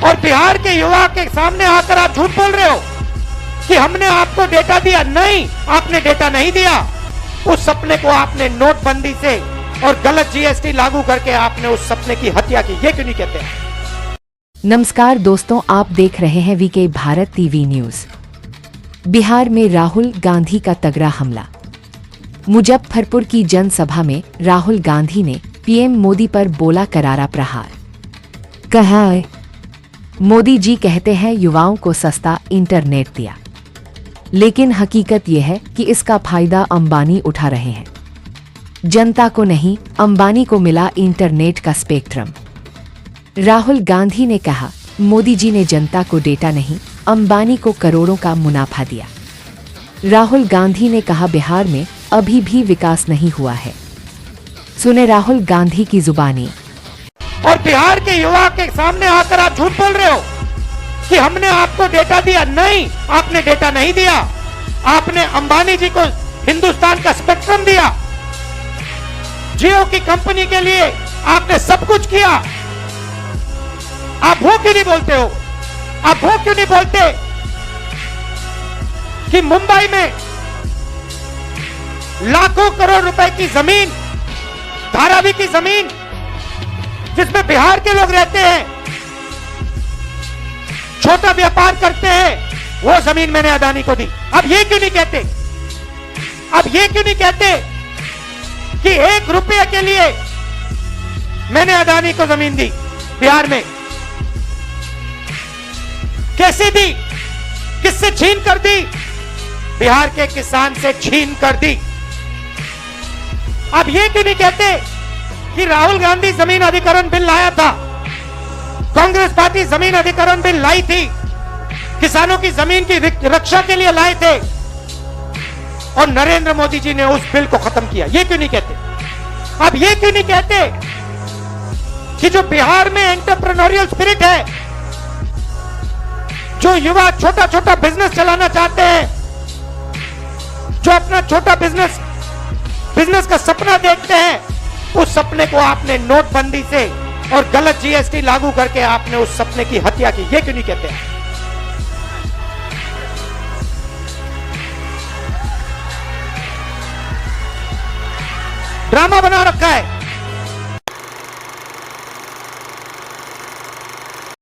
और बिहार के युवा के सामने आकर आप झूठ बोल रहे हो कि हमने आपको डेटा दिया। नहीं, आपने डेटा नहीं दिया। उस सपने को आपने नोटबंदी से और गलत जीएसटी लागू करके आपने उस सपने की हत्या की। ये क्यों नहीं कहते? नमस्कार दोस्तों, आप देख रहे हैं VK Bharat TV news. Bihar में राहुल गांधी का तगड़ा हमला। मुजफ्फरपुर की जनसभा में राहुल गांधी ने पीएम मोदी पर बोला करारा प्रहार। कहा, मोदी जी कहते हैं युवाओं को सस्ता इंटरनेट दिया, लेकिन हकीकत यह है कि इसका फायदा अंबानी उठा रहे हैं। जनता को नहीं, अंबानी को मिला इंटरनेट का स्पेक्ट्रम। राहुल गांधी ने कहा, मोदी जी ने जनता को डेटा नहीं, अंबानी को करोड़ों का मुनाफा दिया। राहुल गांधी ने कहा, बिहार में अभी भी विकास नहीं हुआ है। सुने राहुल गांधी की जुबानी। और बिहार के युवा के सामने आकर आप झूठ बोल रहे हो कि हमने आपको डेटा दिया। नहीं, आपने डेटा नहीं दिया। आपने अंबानी जी को हिंदुस्तान का स्पेक्ट्रम दिया। जियो की कंपनी के लिए आपने सब कुछ किया। आप वो क्यों नहीं बोलते हो? आप वो क्यों नहीं बोलते कि मुंबई में लाखों करोड़ रुपए की जमीन, धारावी की जमीन, जिसमें बिहार के लोग रहते हैं, छोटा व्यापार करते हैं, वो जमीन मैंने अदानी को दी। अब ये क्यों नहीं कहते? अब ये क्यों नहीं कहते कि 1 रुपये के लिए मैंने अदानी को जमीन दी बिहार में? कैसे दी? किससे छीन कर दी? बिहार के किसान से छीन कर दी। अब ये क्यों नहीं कहते कि राहुल गांधी जमीन अधिग्रहण बिल लाया था, कांग्रेस पार्टी जमीन अधिग्रहण बिल लाई थी, किसानों की जमीन की रक्षा के लिए लाए थे, और नरेंद्र मोदी जी ने उस बिल को खत्म किया? ये क्यों नहीं कहते? अब ये क्यों नहीं कहते कि जो बिहार में एंटरप्रेन्योरियल स्पिरिट है, जो युवा छोटा छोटा बिजनेस चलाना चाहते हैं, जो अपना छोटा बिजनेस का सपना देखते हैं, उस सपने को आपने नोटबंदी से और गलत जीएसटी लागू करके आपने उस सपने की हत्या की। ये क्यों नहीं कहते? ड्रामा बना रखा है।